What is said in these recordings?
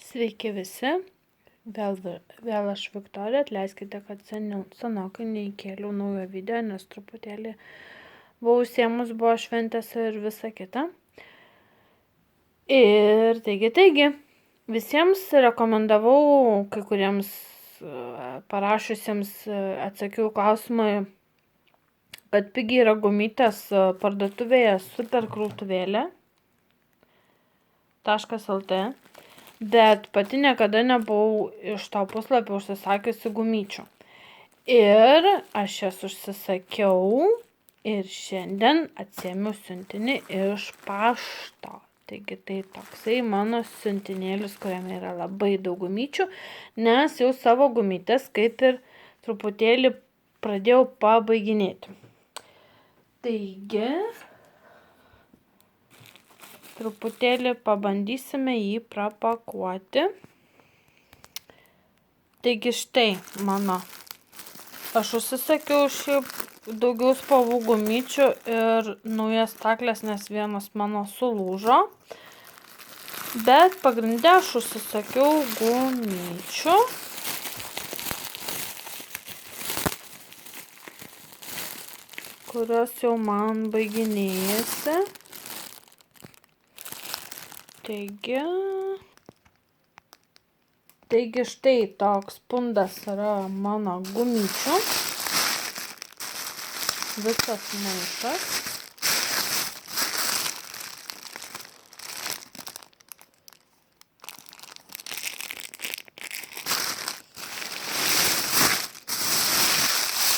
Sveiki visi, vėl aš Viktorija, atleiskite, kad senokai neįkėliau naujo video, nes truputėlį buvau užsiemus, buvo šventės ir visa kita. Ir taigi, visiems rekomendavau, kai kuriems parašusiems atsakiau klausimą, kad pigiai yra gumytės parduotuvėje superkrautuvėlė.lt. Bet pati niekada nebuvau iš to puslapio užsisakiusi gumyčių. Ir aš jas užsisakiau ir šiandien atsiėmiau siuntinį iš pašto. Taigi tai toksai mano siuntinėlis, kuriame yra labai daug gumyčių, nes jau savo gumytės kaip ir truputėlį pradėjau pabaiginėti. Taigi truputėlį pabandysime jį prapakuoti. Taigi štai mano. Aš užsisakiau šiaip daugiau spalvų gumyčių ir naujas staklės, nes vienas mano sulūžo. Bet pagrinde aš užsisakiau gumyčių. Kurios jau man baiginėjasi. Taigi štai toks pundas yra mano gumyčių. Visas maišas.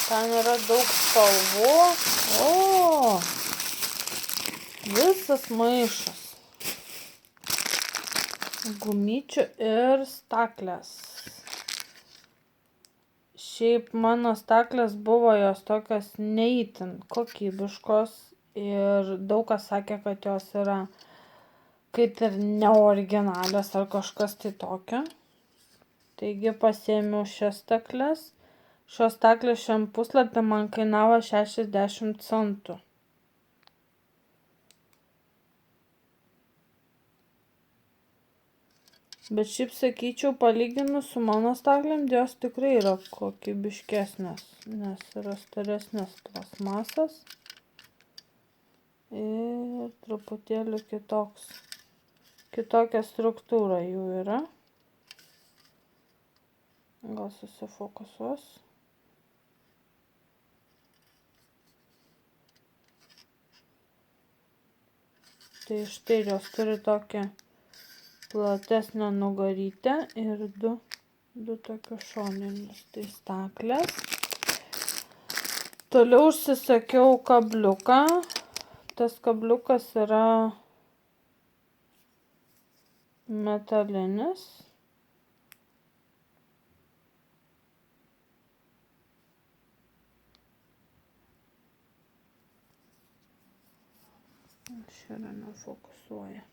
Ten yra daug spalvų. Visas maišas. Gumyčių ir staklės. Šiaip mano staklės buvo jos tokios neįtin kokybiškos ir daug kas sakė, kad jos yra kaip ir neoriginalios ar kažkas tai tokio. Taigi pasiėmiau šias stakles. Šios staklės šiam puslapį man kainavo 60 centų. Bet šiaip sakyčiau, palyginus su mano staklėm, jos tikrai yra kokybiškesnės, nes yra storesnės plastmasas ir truputėlį kitokia struktūra jų yra. Gal susifokusuos. Tai štai jos turi tokią platesnę nugarytę ir du tokius šoninius. Tai staklės. Toliau užsisakiau kabliuką. Tas kabliukas yra metalinis. Šiandien nefokusuoja.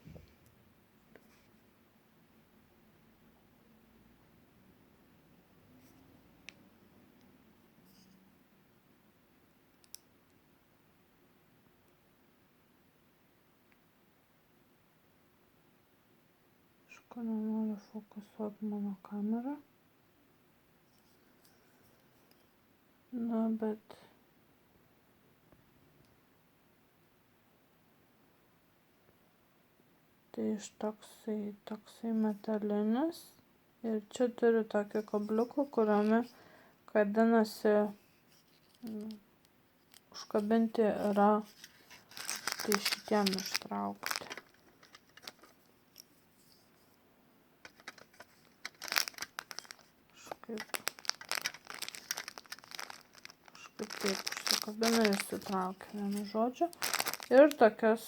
Nenoriu fokusuoti mano kamerą. Na, bet tai iš toksai metalinis. Ir čia turiu tokį kabliuką, kuriame kabinasi užkabinti yra tai šitiem ištraukti. Kažkaip taip užsikabina ir sutraukia, vienu žodžiu. Ir tokios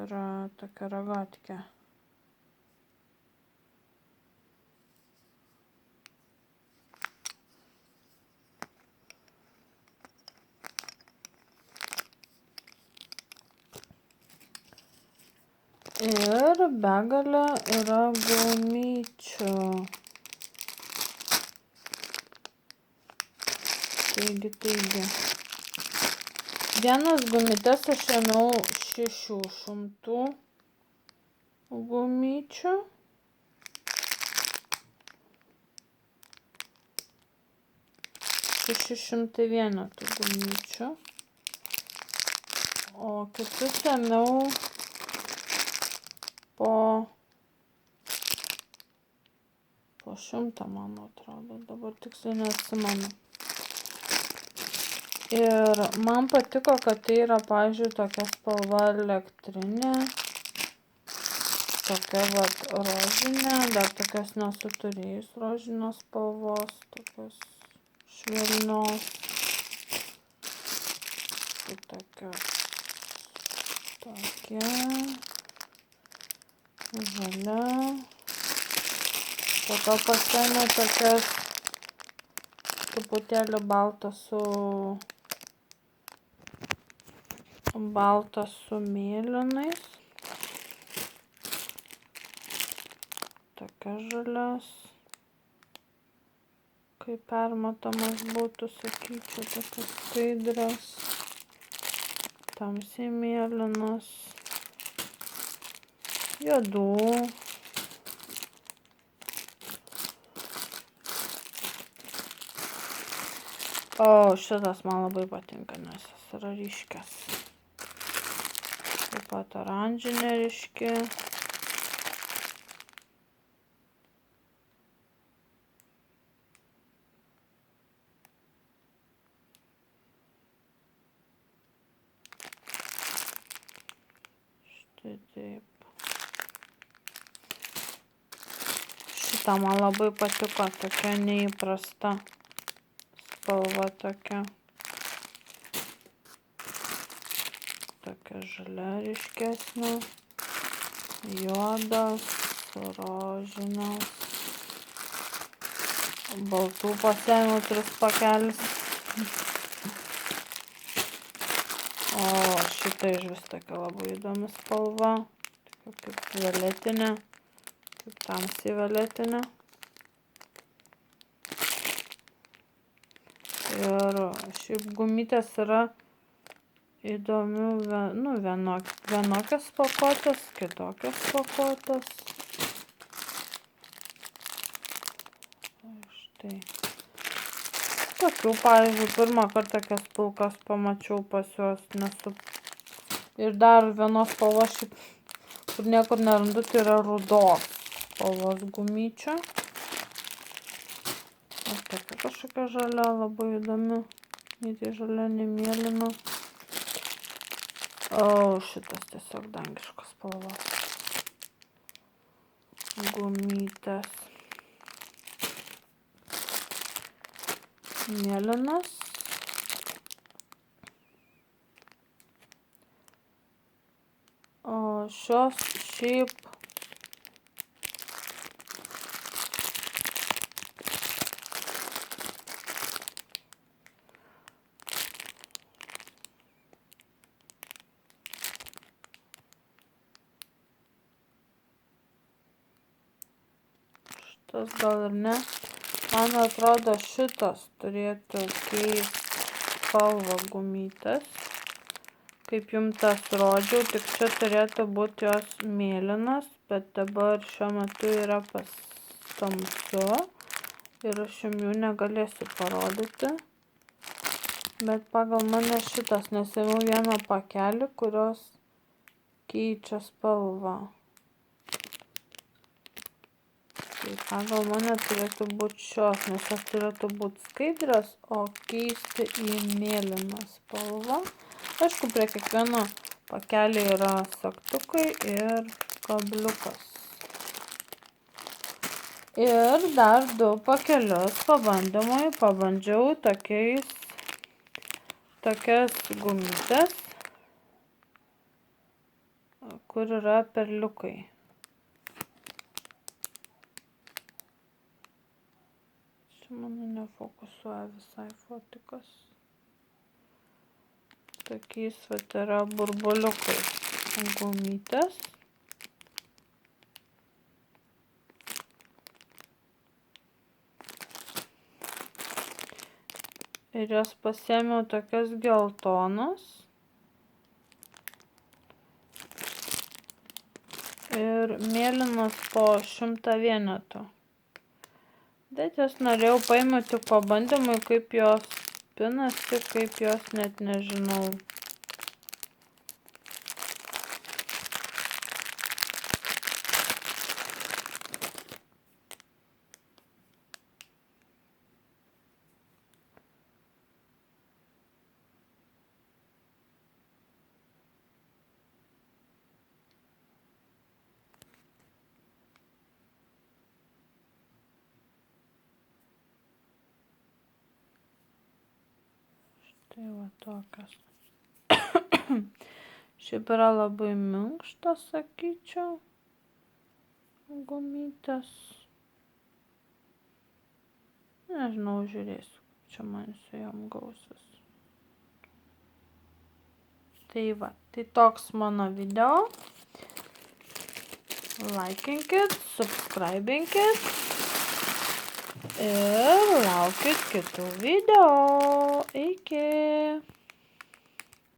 yra tokia ragatkė. Ir begalė yra gumyčių. Taigi. Vienas gumytes aš ėmiau 600 gumyčių. 600 vienetų gumyčių. O kitus ėmiau po 100, man atrodo, dabar tiksliai neatsimenu. Ir man patiko, kad tai yra, pavyzdžiui, tokia spalva elektrinė, tokia vat rožinė, dar tokios nesu turėjus rožinės spalvos, tokios švelnios. Tai tokios, tokia, žalia. Po to pasiėmiau tokias truputėlį baltas su mėlynais. Tokias žalias. Kaip permatomas būtų, sakyčiau, tokias skaidrias. Tamsiai mėlynas. Juodų. O šitas man labai patinka, nes jis yra ryškias. Taip pat oranžinė ryški. Štai taip. Šitą man labai patiko, tokia neįprasta spalva tokia. Tokia žalia ryškesnė. Juodas, rožinas. Baltų pasiėmiau 3 pakelis. O šita išvis tokia labai įdomi spalva. Tokia kaip violetinė. Kaip tamsiai violetinė. Ir šiaip gumytės yra įdomių, vienokios pakuotės, kitokios pakuotės. Štai. Tokių, pavyzdžiui, pirmą kartą tokias pilkas pamačiau pas juos, nesu. Ir dar vienos spalvos, kur niekur nerandu, tai yra rudos spalvos gumyčių. Tokia kažkokia žalia, labai įdomi. Nei tai žalia, nei mėlyna. O šitas tiesiog dangiškos spalvos. Gumytės. Mėlynas. O šios šiaip gal ir ne. Man atrodo, šitas turėtų keisti spalvą gumytės. Kaip jums tas rodžiau, tik čia turėtų būti jos mėlynas, bet dabar šiuo metu yra tamsu ir aš jums jų negalėsiu parodyti. Bet pagal mane šitas, nes ėmiau vieną pakelį, kurios keičia spalvą. Tai pagal mane turėtų būti šios, nes jos turėtų būti skaidrios, o keisti į mėlyną spalvą. Aišku, prie kiekvieno pakelio yra sagtukai ir kabliukas. Ir dar 2 pakelius pabandymui pabandžiau tokias gumytės, kur yra perliukai. Mano nefokusuoja visai fotikas. Tokiais vat yra burbuliukai gumytės. Ir jas pasiėmiau tokias geltonas. Ir mėlynas po 100 vienetų. Bet jas norėjau paėmiau tik pabandymui, kaip jos pinasi, kaip jos net nežinau. Tai va tokios. Šiaip yra labai minkštas, sakyčiau, gumytės. Nežinau, žiūrėsiu, čia man su jom gausis. Tai va, tai toks mano video. Laikinkit, subscribinkit ir laukit kitų video. Iki.